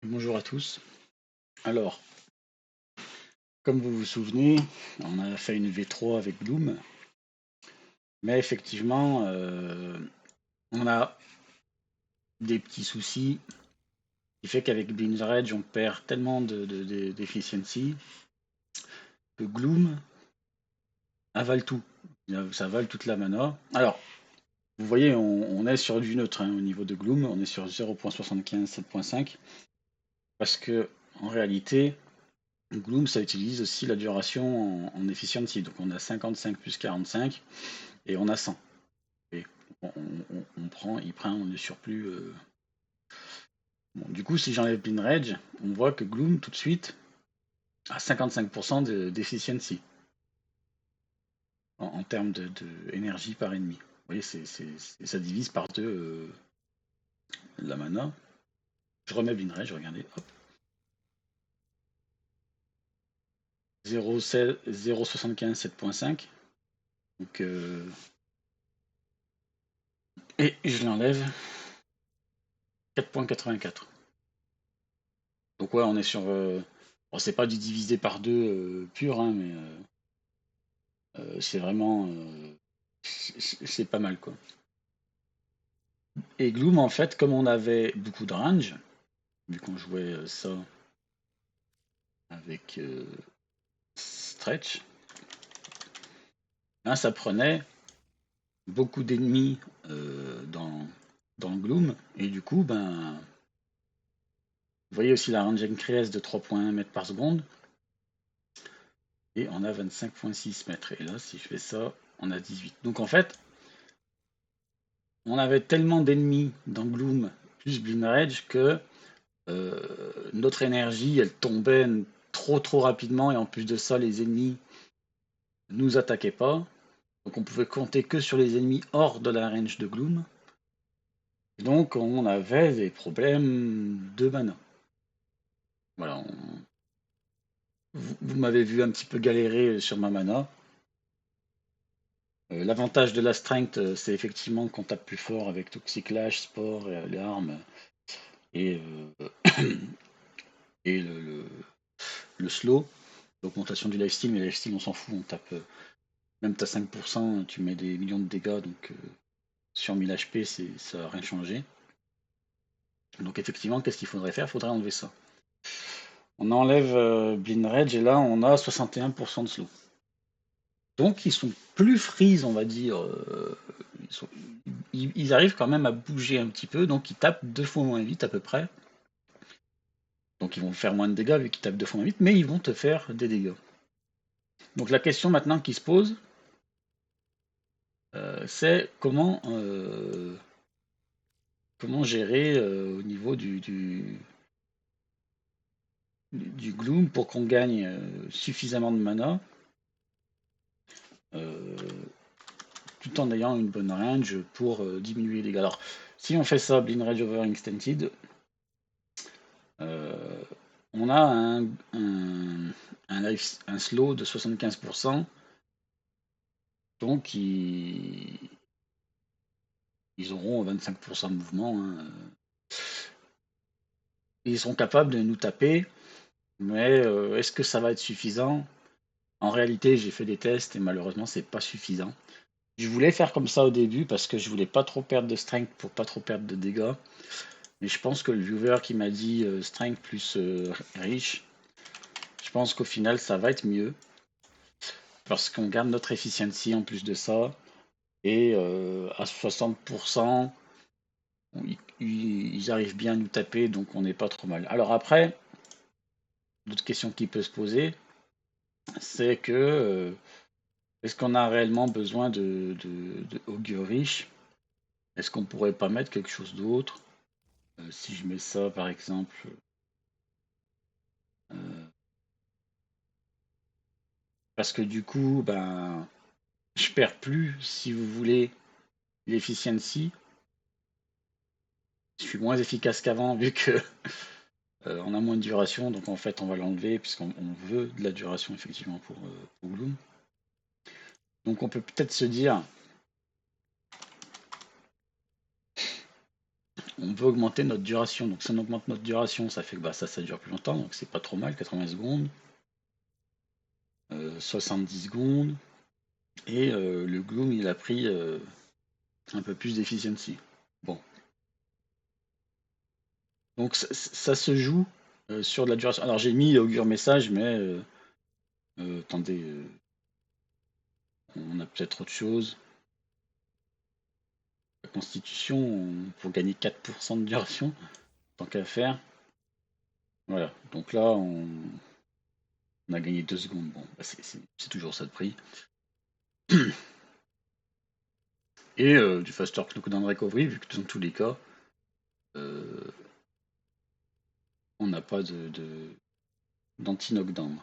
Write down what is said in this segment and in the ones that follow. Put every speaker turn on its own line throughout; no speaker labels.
Bonjour à tous. Alors, comme vous vous souvenez, on a fait une V3 avec Bloom, mais effectivement, on a des petits soucis qui fait qu'avec BlizzRedge, on perd tellement d'efficiency que Gloom avale tout. Ça avale toute la mana. Alors, vous voyez, on est sur du neutre au niveau de Gloom, on est sur 0.75, 7.5, parce que en réalité, Gloom, ça utilise aussi la duration en efficiency. Donc on a 55 plus 45 et on a 100. Et il prend le surplus. Bon, du coup, si j'enlève Blind Rage, on voit que Gloom, tout de suite, a 55% d'efficiency en termes de énergie par ennemi. Vous voyez, ça divise par deux la mana. Je remets Blind Rage, regardez, hop. 0,75, 7.5. Donc, et je l'enlève 4.84. Donc ouais, on est sur... bon, c'est pas du divisé par deux pur, hein, mais c'est vraiment... c'est pas mal, quoi. Et Gloom, en fait, comme on avait beaucoup de range, vu qu'on jouait ça avec Stretch, hein, ça prenait beaucoup d'ennemis dans Gloom, et du coup, ben, vous voyez aussi la range increase de 3.1 mètres par seconde, et on a 25.6 mètres. Et là, si je fais ça, on a 18. Donc en fait, on avait tellement d'ennemis dans Gloom plus Bloom Rage que notre énergie, elle tombait trop rapidement, et en plus de ça, les ennemis nous attaquaient pas. Donc on pouvait compter que sur les ennemis hors de la range de Gloom. Donc on avait des problèmes de mana. Voilà, vous m'avez vu un petit peu galérer sur ma mana. L'avantage de la strength, c'est effectivement qu'on tape plus fort avec Toxic Lash, Spore, l'arme et, et le slow. L'augmentation du lifesteal, mais lifesteal on s'en fout, on tape même t'as 5%, tu mets des millions de dégâts, donc sur 1000 HP, ça n'a rien changé. Donc effectivement, qu'est-ce qu'il faudrait faire? Il faudrait enlever ça. On enlève Blind Rage et là on a 61% de slow. Donc ils sont plus freeze, on va dire. Ils arrivent quand même à bouger un petit peu, donc ils tapent 2 fois moins vite à peu près. Donc ils vont faire moins de dégâts vu qu'ils tapent 2 fois moins vite, mais ils vont te faire des dégâts. Donc la question maintenant qui se pose, c'est comment gérer au niveau du Gloom pour qu'on gagne suffisamment de mana euh, tout en ayant une bonne range pour diminuer les dégâts. Alors, si on fait ça, Blind Rage over Extended, euh, on a un slow de 75%, donc ils auront 25% de mouvement. Hein. Ils seront capables de nous taper, mais est-ce que ça va être suffisant? En réalité, j'ai fait des tests et malheureusement, c'est pas suffisant. Je voulais faire comme ça au début parce que je voulais pas trop perdre de strength pour pas trop perdre de dégâts. Mais je pense que le viewer qui m'a dit strength plus riche, je pense qu'au final ça va être mieux. Parce qu'on garde notre efficiency en plus de ça. Et à 60%, ils arrivent bien à nous taper, donc on n'est pas trop mal. Alors après, l'autre question qui peut se poser, c'est que est-ce qu'on a réellement besoin de Augur riche? Est-ce qu'on pourrait pas mettre quelque chose d'autre? Si je mets ça par exemple, euh, parce que du coup, ben, je perds plus, si vous voulez, l'efficiency. Je suis moins efficace qu'avant vu que on a moins de duration, donc en fait on va l'enlever puisqu'on veut de la duration effectivement pour Gloom. Donc on peut peut-être se dire, on veut augmenter notre duration. Donc si on augmente notre duration, ça fait que ça dure plus longtemps, donc c'est pas trop mal, 80 secondes, 70 secondes, et le Gloom il a pris un peu plus d'efficiency. Bon. Donc ça se joue sur de la duration. Alors j'ai mis augure message, mais attendez, on a peut-être autre chose. La constitution, pour gagner 4% de duration, tant qu'à faire. Voilà, donc là on a gagné 2 secondes. Bon, c'est toujours ça de prix. Et du faster knockdown recovery, vu que dans tous les cas, on n'a pas d'anti-knockdown.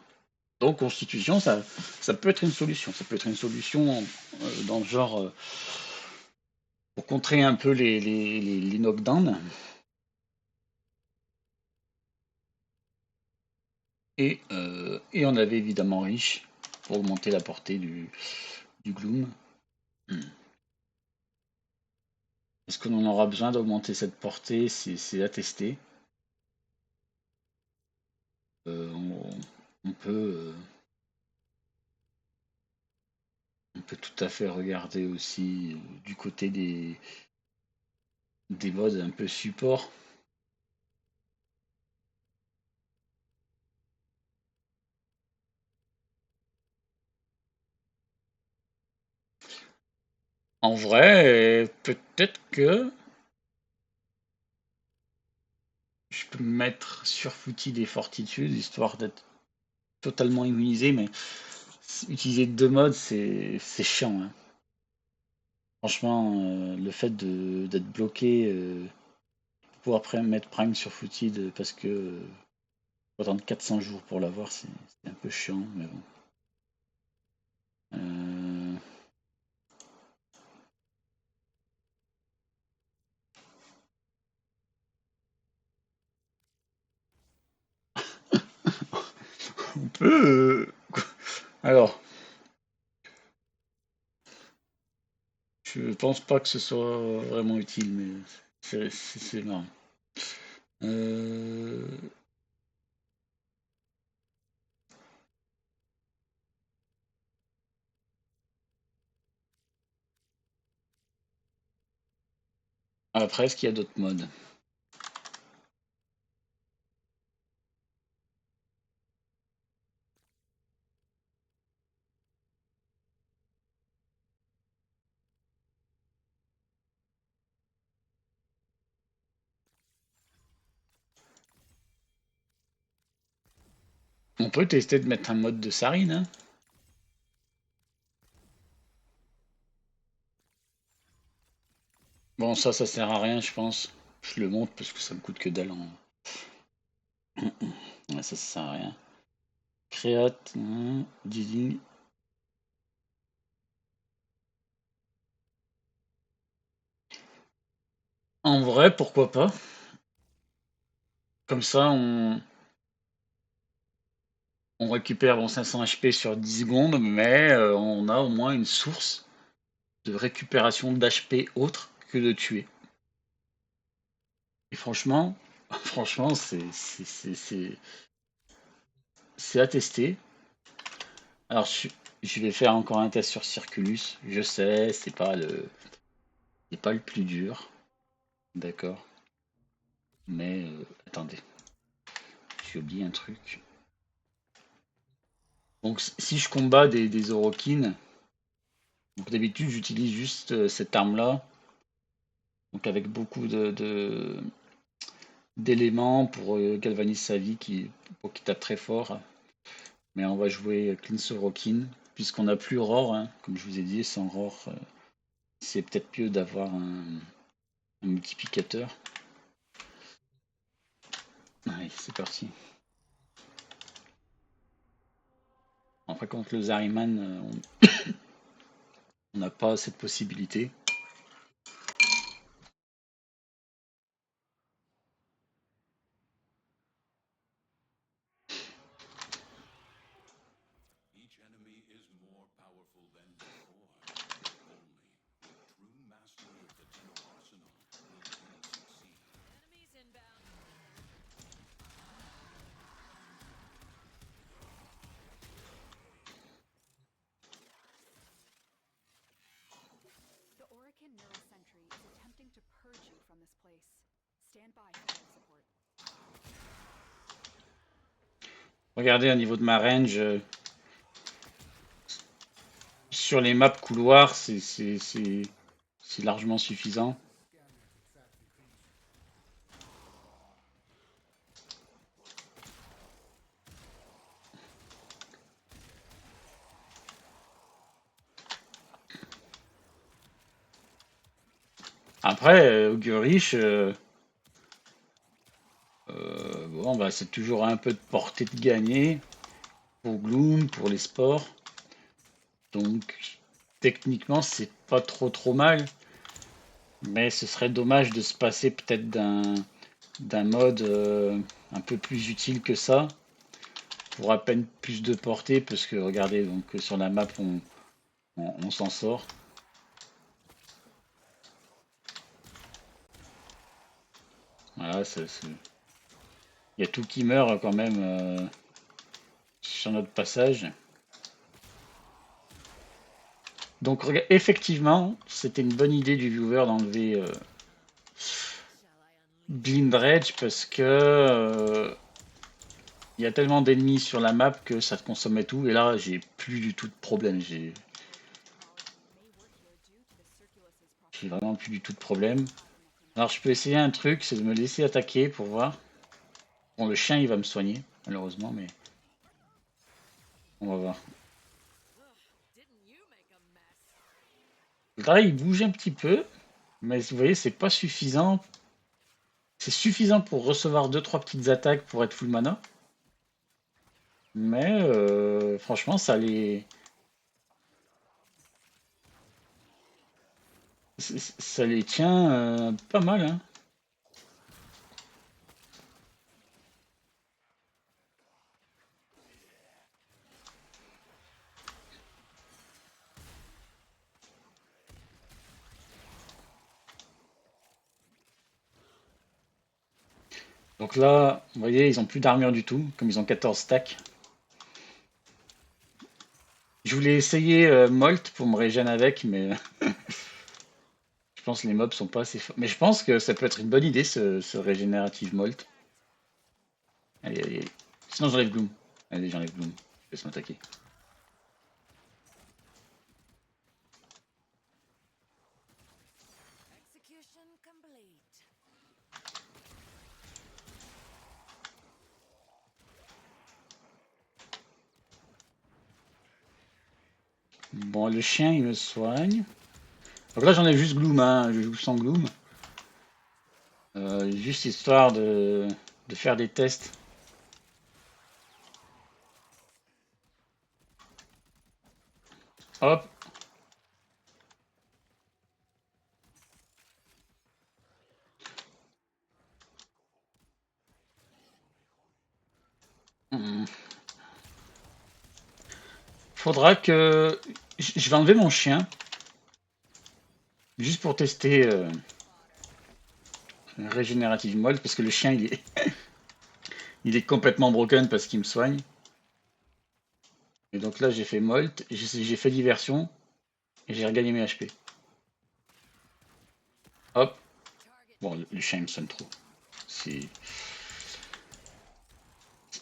Donc constitution, ça peut être une solution. Ça peut être une solution dans le genre pour contrer un peu les knockdowns. Et on avait évidemment riche pour augmenter la portée du Gloom. Est-ce qu'on en aura besoin d'augmenter cette portée? C'est à tester. On peut tout à fait regarder aussi du côté des modes un peu support. En vrai, peut-être que je peux me mettre sur footy des fortitudes, histoire d'être totalement immunisé, mais utiliser 2 modes, c'est chiant, hein. Franchement, le fait d'être bloqué, pour après mettre Prime sur Footed parce que faut attendre 400 jours pour l'avoir, c'est un peu chiant, mais bon. On peut. Alors, je pense pas que ce soit vraiment utile, mais c'est marrant. Euh, Après, est-ce qu'il y a d'autres modes? On peut tester de mettre un mode de Sarine, hein. Bon, ça sert à rien, je pense. Je le monte parce que ça me coûte que dalle en. Ouais, ça sert à rien. Créate, dealing. En vrai, pourquoi pas? Comme ça, on récupère bon, 500 HP sur 10 secondes, mais on a au moins une source de récupération d'HP autre que de tuer. Et franchement, franchement, c'est à tester. Alors, je vais faire encore un test sur Circulus. Je sais, c'est pas le plus dur, d'accord. Mais attendez, j'ai oublié un truc. Donc, si je combats des Orokin, donc d'habitude j'utilise juste cette arme-là, donc avec beaucoup d'éléments pour galvaniser sa vie pour qu'il tape très fort. Mais on va jouer Clean Sorokin, puisqu'on n'a plus Roar, hein, comme je vous ai dit, sans Roar, c'est peut-être mieux d'avoir un multiplicateur. Allez, c'est parti. Après, contre le Zariman, on n'a pas cette possibilité. Regardez au niveau de ma range, sur les maps couloirs, c'est largement suffisant. Après, Augurich, bon, bah, c'est toujours un peu de portée de gagner pour Gloom, pour les sports. Donc, techniquement, c'est pas trop mal. Mais ce serait dommage de se passer peut-être d'un mode un peu plus utile que ça, pour à peine plus de portée, parce que regardez, donc sur la map, on s'en sort. Voilà, il y a tout qui meurt quand même sur notre passage. Donc effectivement, c'était une bonne idée du viewer d'enlever Blind Rage parce que il y a tellement d'ennemis sur la map que ça te consommait tout. Et là, j'ai plus du tout de problème. J'ai vraiment plus du tout de problème. Alors je peux essayer un truc, c'est de me laisser attaquer pour voir. Bon, le chien il va me soigner, malheureusement, mais on va voir. Là, il bouge un petit peu, mais vous voyez, c'est pas suffisant. C'est suffisant pour recevoir deux trois petites attaques pour être full mana. Mais franchement, ça les tient pas mal, hein. Donc là, vous voyez, ils ont plus d'armure du tout, comme ils ont 14 stacks. Je voulais essayer Molt pour me régénérer avec, mais je pense que les mobs sont pas assez forts. Mais je pense que ça peut être une bonne idée, ce régénérative Molt. Allez, allez, allez. Sinon, j'enlève Gloom. Allez, j'enlève Gloom. Je vais se m'attaquer. Bon, le chien, il me soigne. Donc là, j'enlève juste Gloom, hein. Je joue sans Gloom. Juste histoire de faire des tests. Hop. Hmm. Faudra que... Je vais enlever mon chien. Juste pour tester Régénérative Mold. Parce que le chien, il est complètement broken parce qu'il me soigne. Et donc là, j'ai fait Molt. J'ai fait diversion. Et j'ai regagné mes HP. Hop. Bon, le chien, il me soigne trop. C'est...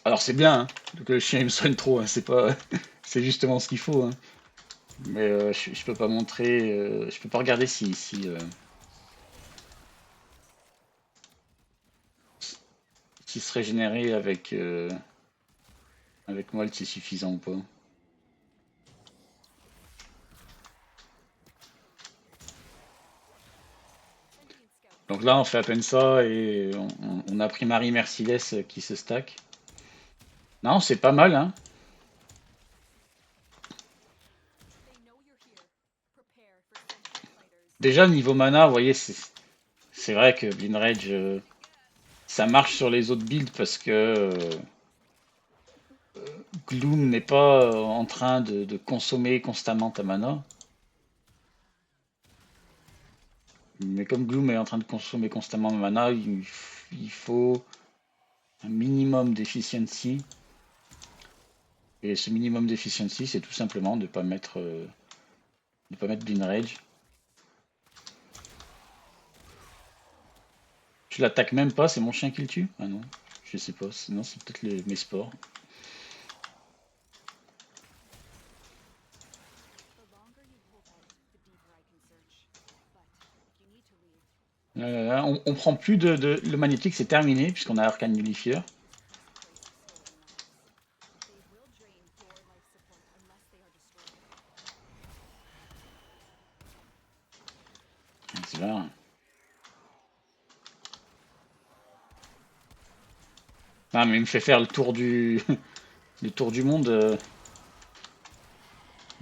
Alors c'est bien, hein, que le chien il me soigne trop, hein, c'est pas, c'est justement ce qu'il faut, hein. Mais je peux pas montrer, je peux pas regarder si se régénérer avec Molt c'est suffisant ou pas. Donc là on fait à peine ça et on a pris Marie Merciless qui se stack. Non, c'est pas mal, hein. Déjà niveau mana, vous voyez, c'est vrai que Blind Rage ça marche sur les autres builds parce que Gloom n'est pas en train de consommer constamment ta mana. Mais comme Gloom est en train de consommer constamment ma mana, il faut un minimum d'efficiency. Et ce minimum d'efficiency, c'est tout simplement de pas mettre Blind Rage. Je l'attaque même pas, c'est mon chien qui le tue? Ah non, je sais pas, sinon c'est peut-être mes sports. On prend plus le magnétique, c'est terminé puisqu'on a Arcane Nullifier. C'est là. Ah, mais il me fait faire le tour du le tour du monde.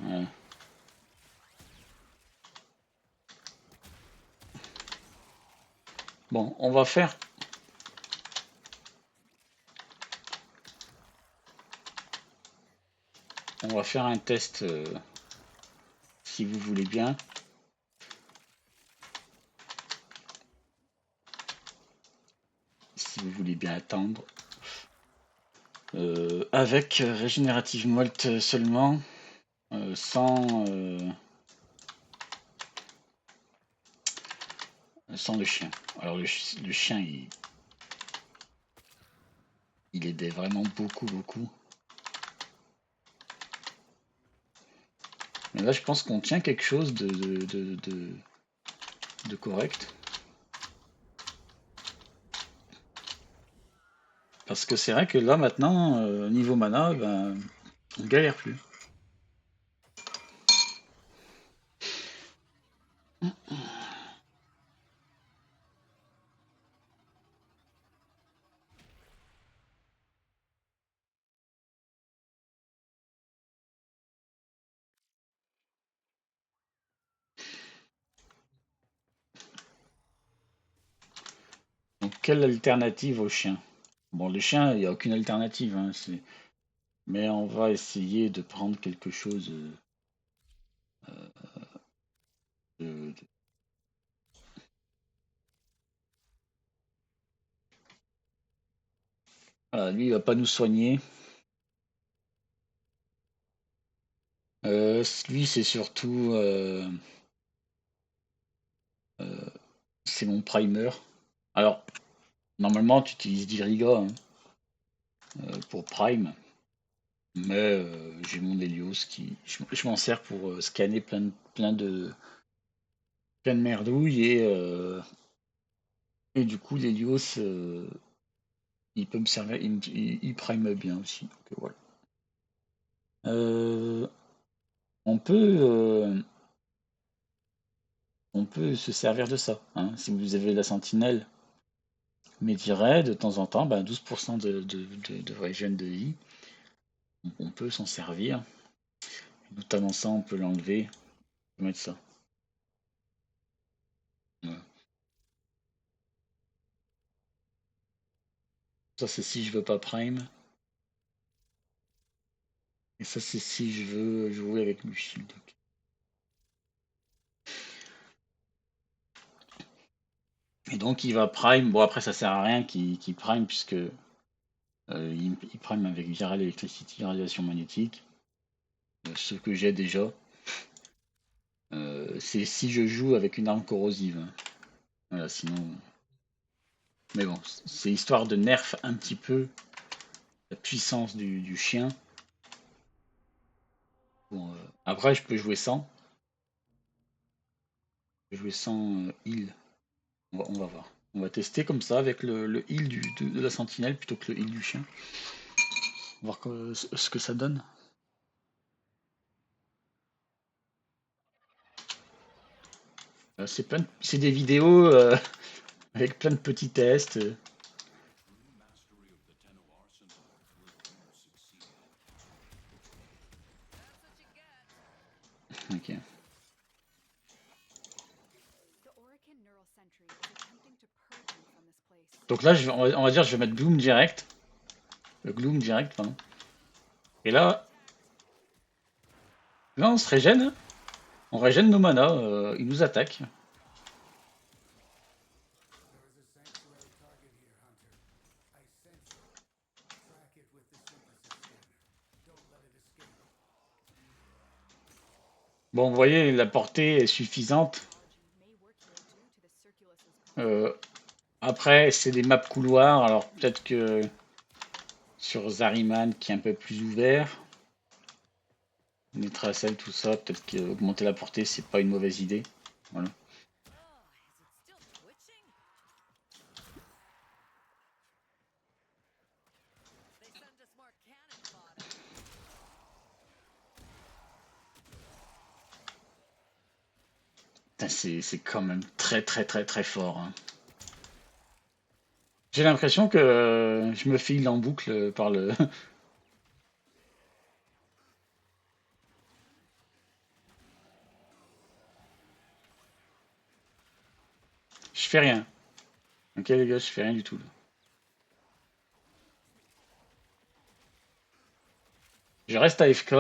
Ouais. Bon, on va faire un test si vous voulez bien. Si vous voulez bien attendre. Avec Regenerative Molt seulement, sans le chien. Alors le chien, il aidait vraiment beaucoup, beaucoup. Mais là, je pense qu'on tient quelque chose de correct. Parce que c'est vrai que là, maintenant, niveau mana, ben, on galère plus. Donc, quelle alternative au chien? Bon, le chien, il n'y a aucune alternative, hein, mais on va essayer de prendre quelque chose de... Voilà, lui, il va pas nous soigner. Lui, c'est surtout... c'est mon primer. Alors, normalement, tu utilises d'Iriga hein, pour prime. Mais j'ai mon Helios qui... Je m'en sers pour scanner plein de merdouilles et du coup l'Helios il peut me servir, il prime bien aussi. Donc, voilà. Euh, on peut se servir de ça. Hein. Si vous avez la sentinelle, Mediray, de temps en temps, 12% de régène de vie. On peut s'en servir. Notamment ça, on peut l'enlever. On peut mettre ça. Ouais. Ça, c'est si je veux pas prime. Et ça, c'est si je veux jouer avec le shield. Et donc, il va prime. Bon, après, ça sert à rien qu'il prime, puisque il prime avec Viral Electricity, radiation magnétique. Ce que j'ai déjà. C'est si je joue avec une arme corrosive. Hein. Voilà, sinon. Mais bon, c'est histoire de nerf un petit peu la puissance du chien. Bon, après, je peux jouer sans. Je peux jouer sans heal. On va voir. On va tester comme ça avec le heal de la sentinelle plutôt que le heal du chien. On va voir ce que ça donne. C'est des vidéos avec plein de petits tests. Ok. Donc là, on va dire, je vais mettre Gloom direct. Gloom direct, pardon. Et là, on se régène. Hein. On régène nos mana. Ils nous attaquent. Bon, vous voyez, la portée est suffisante. Euh, Après, c'est des maps couloirs. Alors peut-être que sur Zariman, qui est un peu plus ouvert, les tracels, tout ça, peut-être qu'augmenter la portée, c'est pas une mauvaise idée. Voilà. C'est quand même très très très très fort, hein. J'ai l'impression que je me file en boucle par le... Je fais rien. Ok les gars, je fais rien du tout, là. Je reste AFK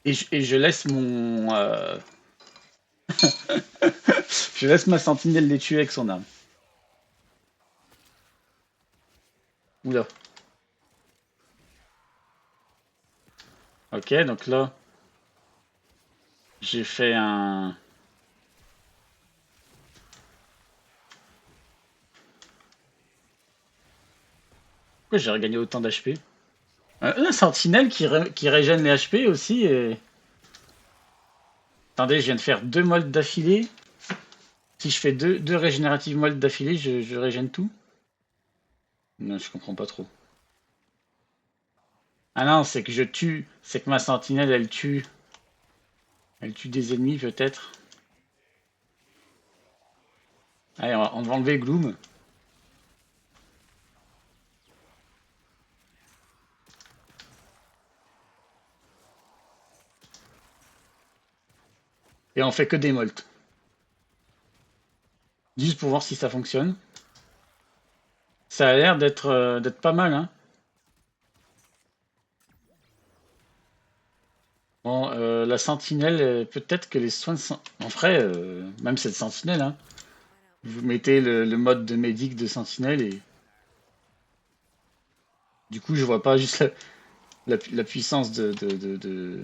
et je laisse mon... je laisse ma sentinelle les tuer avec son arme. Oula. Ok, donc là, j'ai fait un... Pourquoi j'ai regagné autant d'HP? Un sentinelle qui régène les HP aussi. Attendez, je viens de faire 2 molds d'affilée. Si je fais deux régénératives molds d'affilée, je régène tout? Non, je comprends pas trop. Ah non, c'est que je tue. C'est que ma sentinelle, elle tue. Elle tue des ennemis peut-être. Allez, on va enlever Gloom. Et on fait que des molds. Juste pour voir si ça fonctionne. Ça a l'air d'être pas mal, hein. Bon, la sentinelle, peut-être que les soins de en vrai, même cette sentinelle, hein. Vous mettez le mode de médic de sentinelle et du coup, je vois pas juste la puissance de...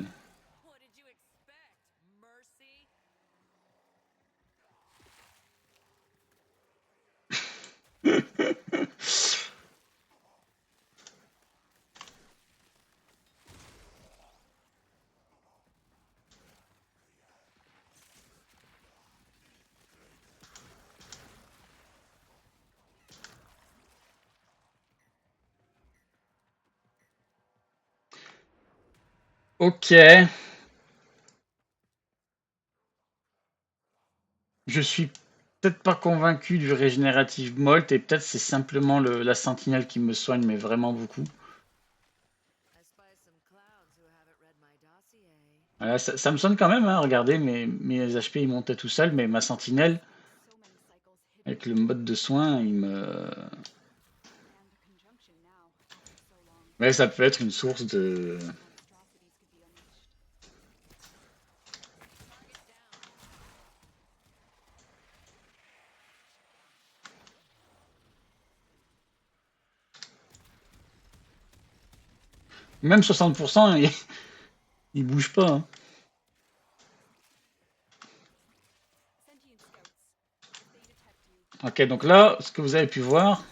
Ok, je suis peut-être pas convaincu du régénérative Molt et peut-être c'est simplement la sentinelle qui me soigne, mais vraiment beaucoup. Voilà, ça me sonne quand même, hein, regardez, mes HP ils montaient tout seuls, mais ma sentinelle, avec le mode de soin, il me... Mais ça peut être une source de... Même 60%, il bouge pas, hein. Ok, donc là, ce que vous avez pu voir,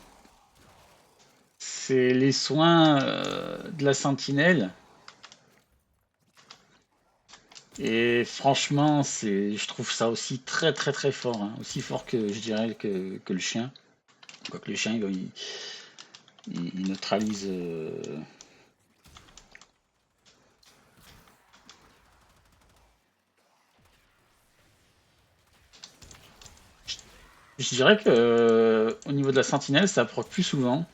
c'est les soins de la sentinelle. Et franchement, je trouve ça aussi très très très fort, hein. Aussi fort que je dirais que le chien. Quoique le chien, il neutralise. Je dirais que au niveau de la sentinelle, ça proc plus souvent.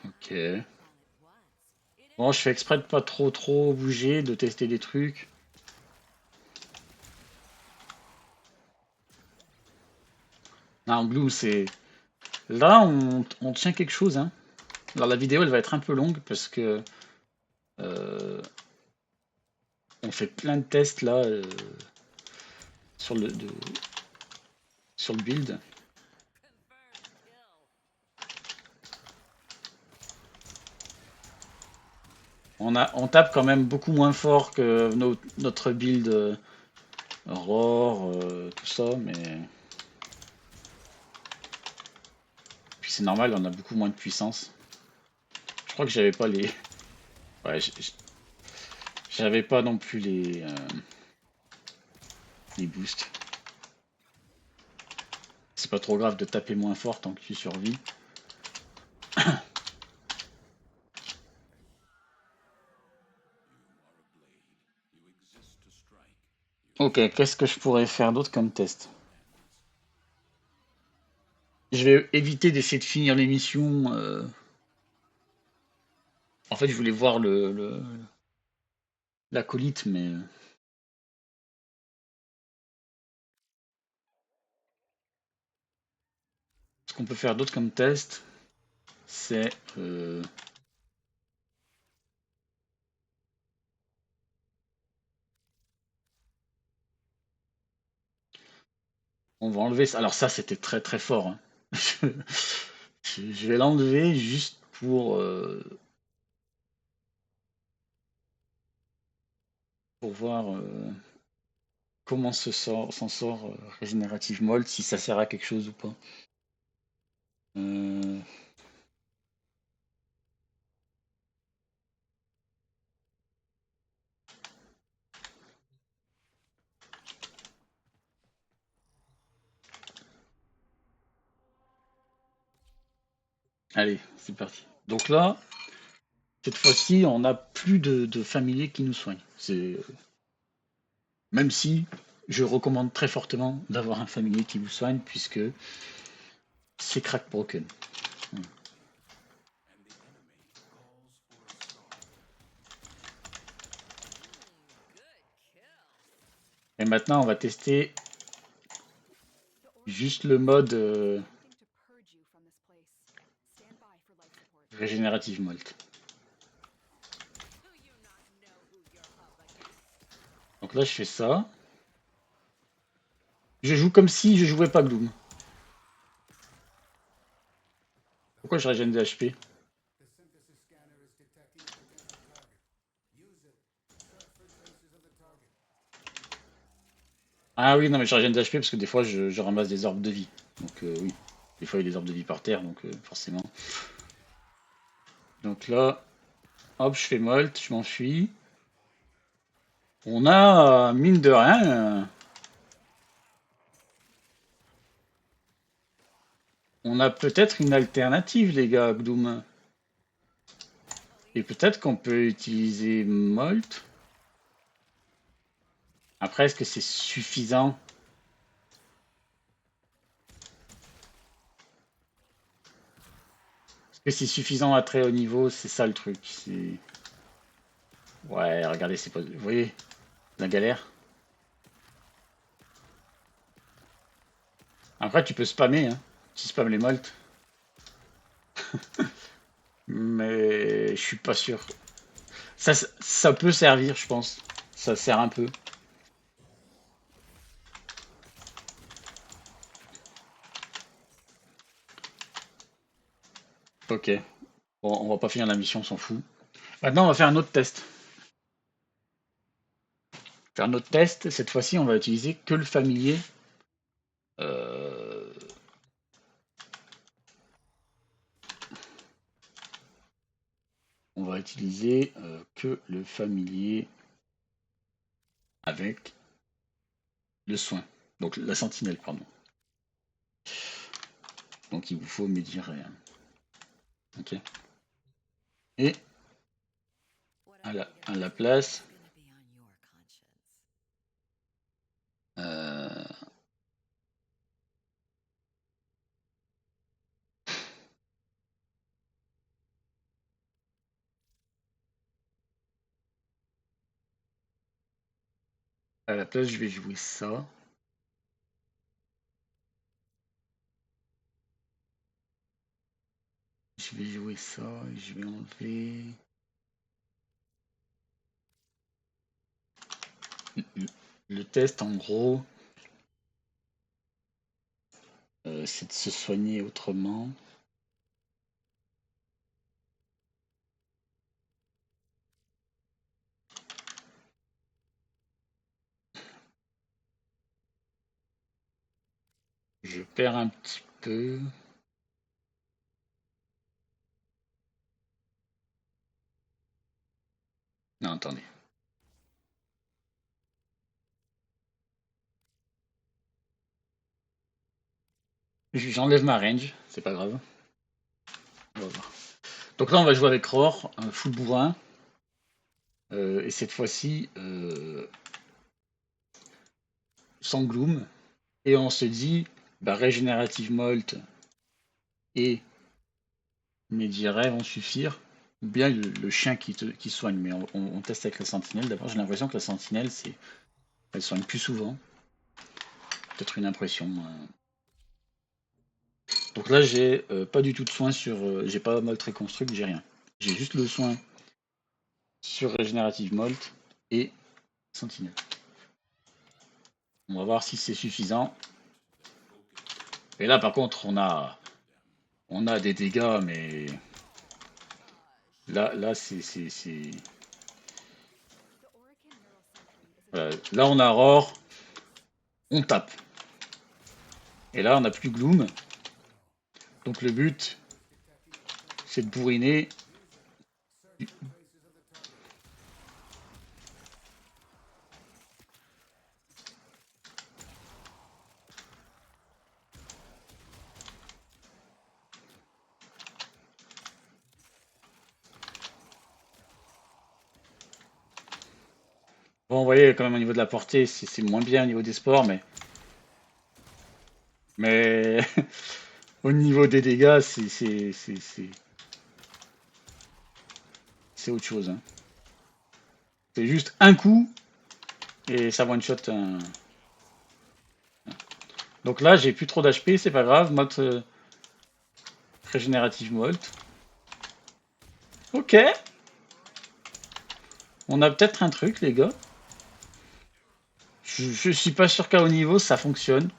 Ok. Bon, je fais exprès de pas trop bouger, de tester des trucs. Non, Blue, c'est... Là, on tient quelque chose, hein. Alors la vidéo, elle va être un peu longue parce que euh, on fait plein de tests là sur sur le build. On tape quand même beaucoup moins fort que notre build Aurore, tout ça, mais puis c'est normal, on a beaucoup moins de puissance. Je crois que j'avais pas les. Ouais, j'avais pas non plus les boosts. C'est pas trop grave de taper moins fort tant que tu survis. Ok, qu'est-ce que je pourrais faire d'autre comme test? Je vais éviter d'essayer de finir l'émission. En fait, je voulais voir l'acolyte, mais ce qu'on peut faire d'autre comme test, c'est on va enlever ça. Alors ça, c'était très très fort, hein. Je vais l'enlever juste pour voir comment s'en sort Regenerative Mold, si ça sert à quelque chose ou pas. Euh, Allez, c'est parti. Donc là, cette fois-ci, on n'a plus de familiers qui nous soignent. Même si je recommande très fortement d'avoir un familier qui vous soigne, puisque c'est crack broken. Et maintenant, on va tester juste le mode Regenerative Mold. Donc là, je fais ça. Je joue comme si je jouais pas Gloom. Pourquoi je régène des HP? Ah oui, non, mais je régène des HP parce que des fois, je ramasse des orbes de vie. Donc oui, des fois, il y a des orbes de vie par terre, donc forcément. Donc là, hop, je fais Molt, je m'enfuis. On a, mine de rien, on a peut-être une alternative, les gars, à Gloom. Et peut-être qu'on peut utiliser Molt. Après, est-ce que c'est suffisant? Est-ce que c'est suffisant à très haut niveau? C'est ça le truc. Ouais, regardez, c'est pas. Vous voyez la galère? Après, tu peux spammer, hein. Tu spammes les molts. Mais je suis pas sûr. Ça peut servir, je pense. Ça sert un peu. Ok. Bon, on va pas finir la mission, on s'en fout. Maintenant, on va faire un autre test. Faire un autre test. Cette fois-ci, on va utiliser que le familier. Euh, On va utiliser que le familier avec le soin. Donc la sentinelle, pardon. Donc il vous faut me dire rien. Ok. Et à la place, euh, je vais jouer ça. Je vais jouer ça et je vais enlever. Le test, en gros, c'est de se soigner autrement. Je perds un petit peu. Non, attendez. J'enlève ma range, c'est pas grave. On va voir. Donc là, on va jouer avec Roar, un full bourrin. Et cette fois-ci, sans Gloom. Et on se dit, bah, Régénérative Molt et Mediray vont suffire. Ou bien le chien qui soigne. Mais on teste avec la sentinelle. D'abord, j'ai l'impression que la sentinelle, elle soigne plus souvent. Peut-être une impression. Donc là, j'ai pas du tout de soin sur. J'ai pas Molt Reconstruct, j'ai rien. J'ai juste le soin sur Régénérative Molt et Sentinelle. On va voir si c'est suffisant. Et là, par contre, on a des dégâts, mais là, là, on a Roar, on tape. Et là, on n'a plus Gloom. Donc le but, c'est de bourriner. Bon, vous voyez, quand même, au niveau de la portée, c'est moins bien au niveau des sports, mais au niveau des dégâts, c'est autre chose, hein. C'est juste un coup et ça one-shot un. Donc là, j'ai plus trop d'HP, c'est pas grave. Mode régénérative Molt. Ok, on a peut-être un truc, les gars. Je suis pas sûr qu'à haut niveau, ça fonctionne.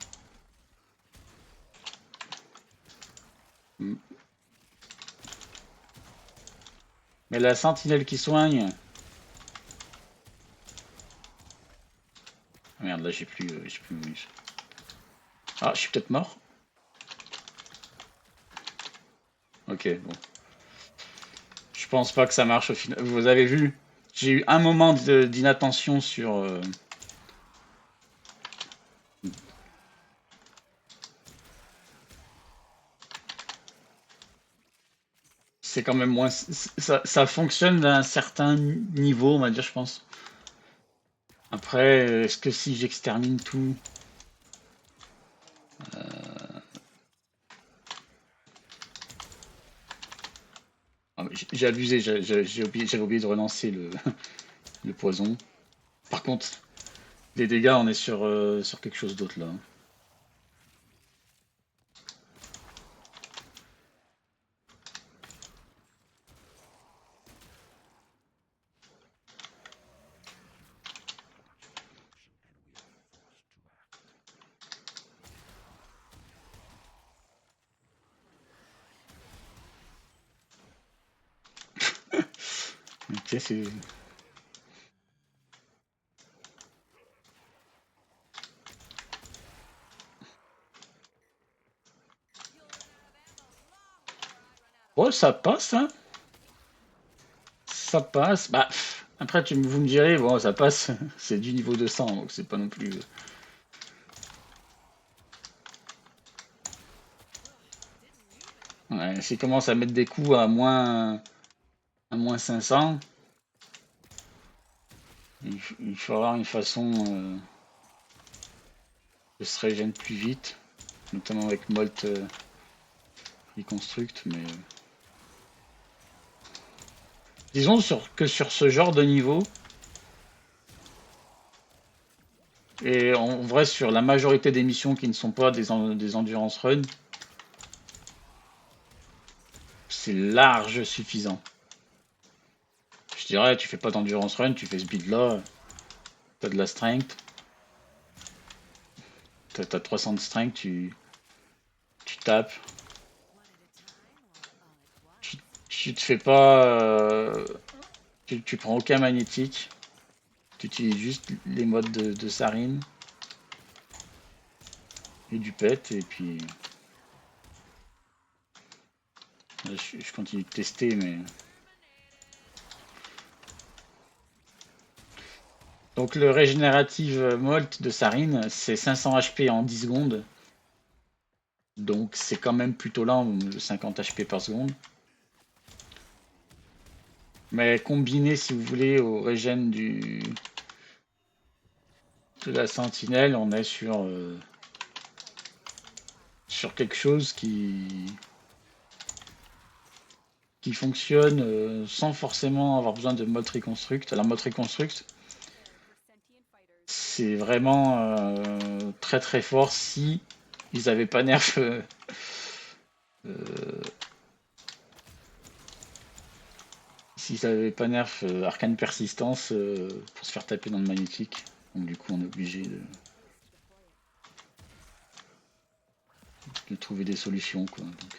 Mais la sentinelle qui soigne. Ah merde, là, j'ai plus. Ah, je suis peut-être mort. Ok, bon. Je pense pas que ça marche au final. Vous avez vu, j'ai eu un moment d'inattention sur. C'est quand même moins. Ça fonctionne d'un certain niveau, on va dire, je pense. Après, est-ce que si j'extermine tout. Ah, j'ai abusé, j'avais oublié de relancer le poison. Par contre, les dégâts, on est sur quelque chose d'autre là. Ok, c'est. Oh, ça passe, hein. Ça passe. Bah, après, vous me direz, bon, ça passe, c'est du niveau 200, donc c'est pas non plus. Ouais, s'il commence à mettre des coups à moins 500, il faut avoir une façon de se régénérer plus vite, notamment avec Molt Reconstruct, mais. Disons que sur ce genre de niveau, et en vrai sur la majorité des missions qui ne sont pas des endurance run, c'est large suffisant. Je dirais, tu fais pas d'endurance run, tu fais ce build là, t'as de la strength, t'as 300 de strength, tu tapes, tu te fais pas, tu prends aucun magnétique, tu utilises juste les modes de Sarine, et du pet, et puis là, je continue de tester, mais... Donc le régénérative Molt de Sarine, c'est 500 HP en 10 secondes. Donc c'est quand même plutôt lent, 50 HP par seconde. Mais combiné, si vous voulez, au régène de la sentinelle, on est sur quelque chose qui fonctionne sans forcément avoir besoin de Molt Reconstruct. Alors Molt Reconstruct, c'est vraiment très très fort si ils avaient pas nerf s'ils avaient pas nerf arcane persistance pour se faire taper dans le magnétique. Donc du coup on est obligé de trouver des solutions quoi. Donc,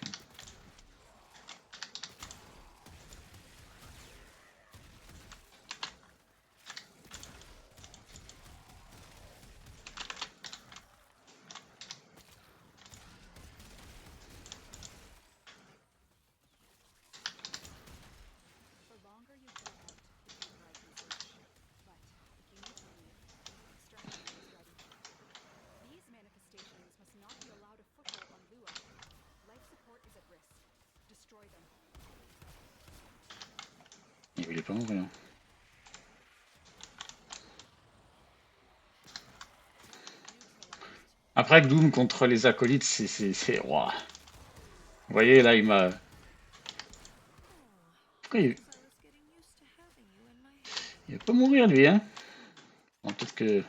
il voulait pas mourir. Après Doom contre les acolytes, c'est wow. Vous voyez là il m'a. Pourquoi il va pas mourir lui hein? Bon, peut-être que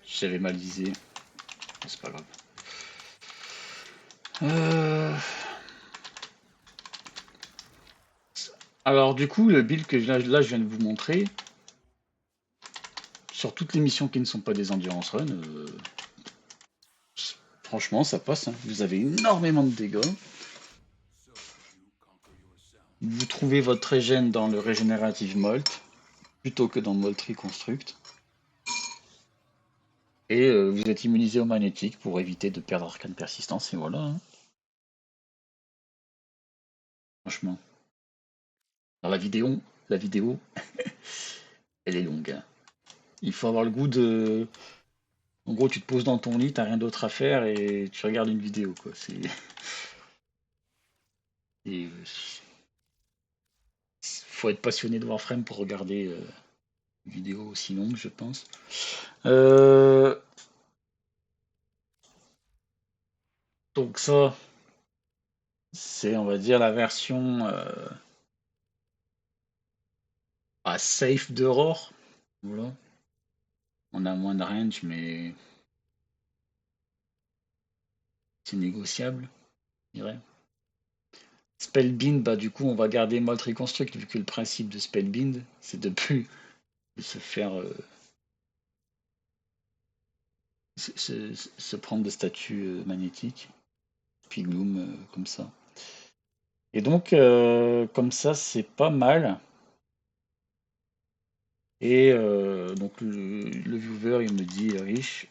j'avais mal visé. Bon, c'est pas grave. Alors du coup, le build que là je viens de vous montrer, sur toutes les missions qui ne sont pas des endurance run, franchement ça passe. Hein. Vous avez énormément de dégâts. Vous trouvez votre régène dans le Regenerative Molt, plutôt que dans Molt Reconstruct. Et vous êtes immunisé au magnétique pour éviter de perdre arcane persistance, et voilà. Hein. Franchement. Alors la vidéo, elle est longue. Hein. Il faut avoir le goût de... En gros, tu te poses dans ton lit, t'as rien d'autre à faire et tu regardes une vidéo, quoi. C'est... Et, faut être passionné de Warframe pour regarder une vidéo aussi longue, je pense. Euh, donc ça, c'est, on va dire, la version safe d'Aurore. Voilà. On a moins de range, mais c'est négociable, je dirais. Spellbind, bah du coup, on va garder Molt Reconstruct, vu que le principe de Spellbind, c'est de plus se faire se prendre de statues magnétiques, puis Gloom comme ça. Et donc, comme ça, c'est pas mal. Et donc, le viewer, il me dit, riche,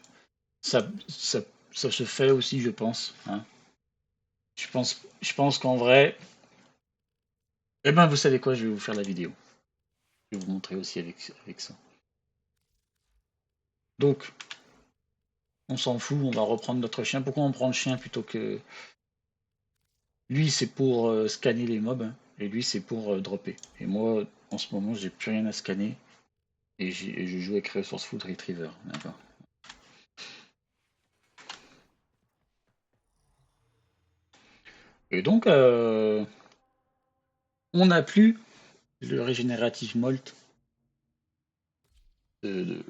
ça se fait aussi, je pense. Hein. Je pense qu'en vrai, eh ben, vous savez quoi, je vais vous faire la vidéo. Je vais vous montrer aussi avec ça. Donc, on s'en fout, on va reprendre notre chien. Pourquoi on prend le chien plutôt que... Lui, c'est pour scanner les mobs, hein, et lui, c'est pour dropper. Et moi, en ce moment, j'ai plus rien à scanner. Et je joue avec Resourceful Retriever. D'accord. Et donc, on n'a plus le régénératif Molt de-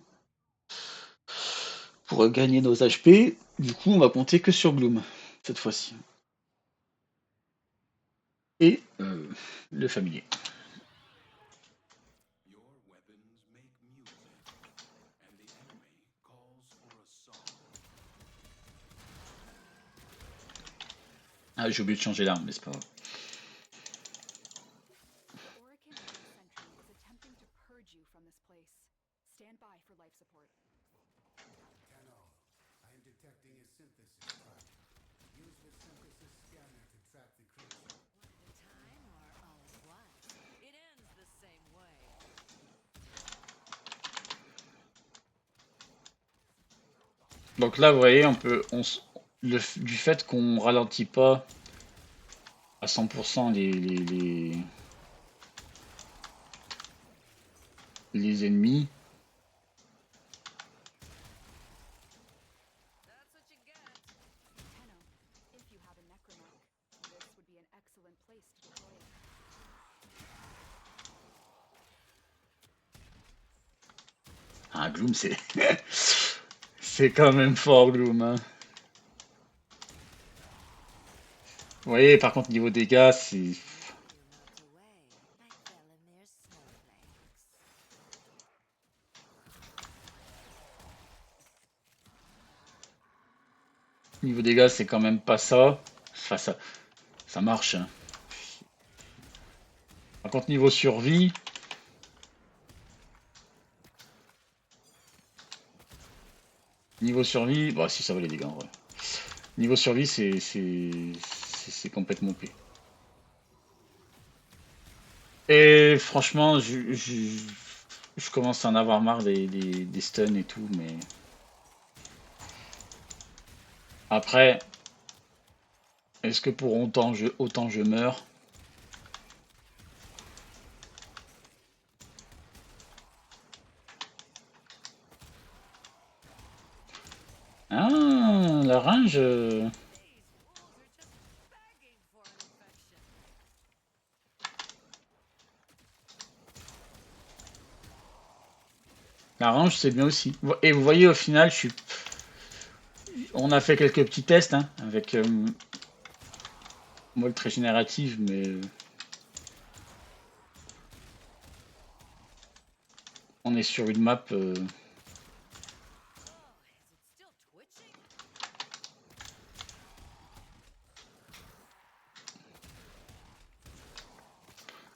pour gagner nos HP. Du coup, on va compter que sur Gloom, cette fois-ci. Et le familier. Ah, j'ai oublié de changer l'arme, mais c'est pas grave. Donc là, vous voyez, du fait qu'on ralentit pas à 100% les ennemis, ah, Gloom, c'est c'est quand même fort, Gloom, hein. Vous voyez, par contre, niveau dégâts, c'est... Niveau dégâts, c'est quand même pas ça. Enfin, ça marche, hein. Par contre, niveau survie... Niveau survie... Bah si, ça va les dégâts, en vrai. Niveau survie, c'est complètement P. Et franchement, je commence à en avoir marre des stuns et tout, mais... Après, est-ce que pour autant je meurs? Ah, la range... La range, c'est bien aussi. Et vous voyez, au final, on a fait quelques petits tests, hein, avec mold régénérative, mais on est sur une map...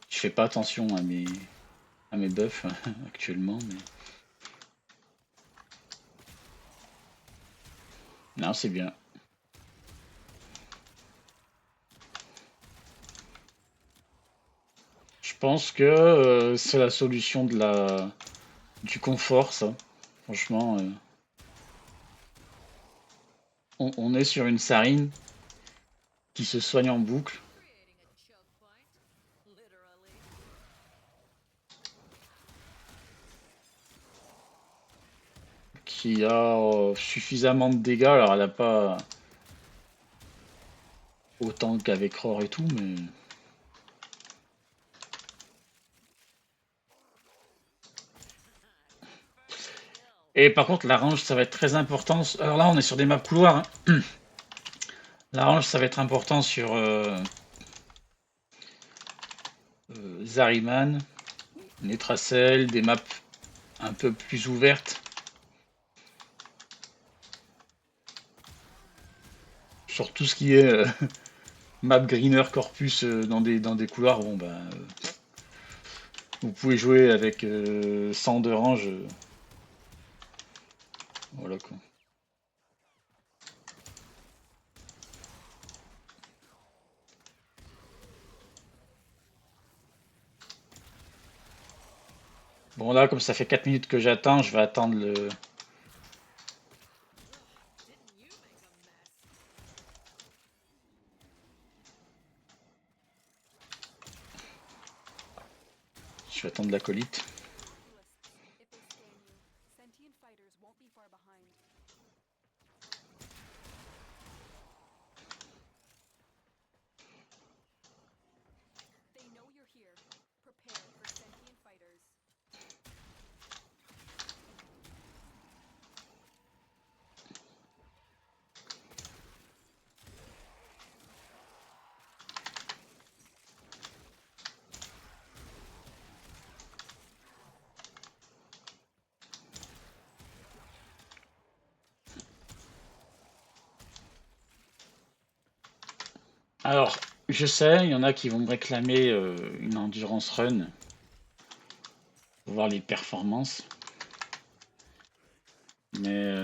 Je fais pas attention à mes buffs actuellement, mais... Non, c'est bien. Je pense que c'est la solution du confort, ça. Franchement, on est sur une Sarine qui se soigne en boucle, qui a suffisamment de dégâts. Alors, elle a pas autant qu'avec Roar et tout, mais... Et par contre, la range, ça va être très important. Alors là, on est sur des maps couloirs, hein. La range, ça va être important sur Zariman, Netracel, des maps un peu plus ouvertes. Sur tout ce qui est map greener corpus dans des couloirs, bon bah vous pouvez jouer avec 100 de range. Voilà quoi. Bon là, comme ça fait 4 minutes que j'attends, je vais attendre le... Je vais attendre l'acolyte. Alors, je sais, il y en a qui vont me réclamer une endurance run pour voir les performances. Mais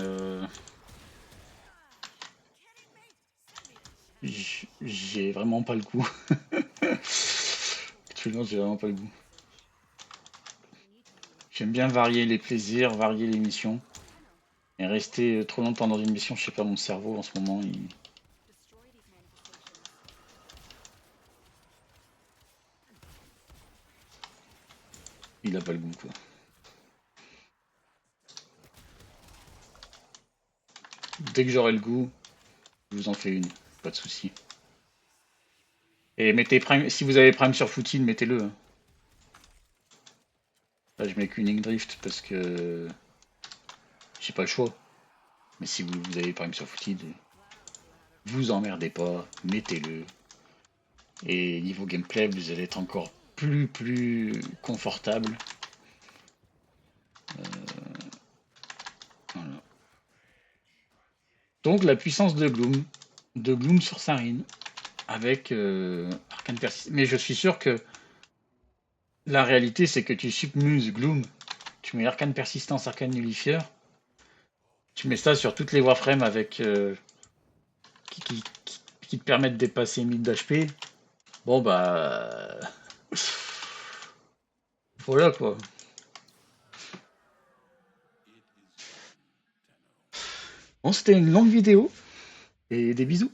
j'ai vraiment pas le goût. Actuellement, j'ai vraiment pas le goût. J'aime bien varier les plaisirs, varier les missions. Et rester trop longtemps dans une mission, je sais pas, mon cerveau en ce moment, il a pas le goût, quoi. Dès que j'aurai le goût, je vous en fais une, pas de souci. Et mettez Prime, si vous avez Prime sur Foothill, mettez-le, hein. Là, je mets qu'une Drift parce que j'ai pas le choix. Mais si vous avez Prime sur Foothill, vous emmerdez pas, mettez-le. Et niveau gameplay, vous allez être encore plus confortable. Voilà. Donc la puissance de Gloom sur Sarin, avec Arcane Persistance. Mais je suis sûr que la réalité, c'est que tu submuses Gloom, tu mets Arcane Persistance, Arcane Nullifier, tu mets ça sur toutes les Warframes avec qui te permettent de dépasser 1000 d'HP. Bon bah voilà quoi. Bon, c'était une longue vidéo et des bisous.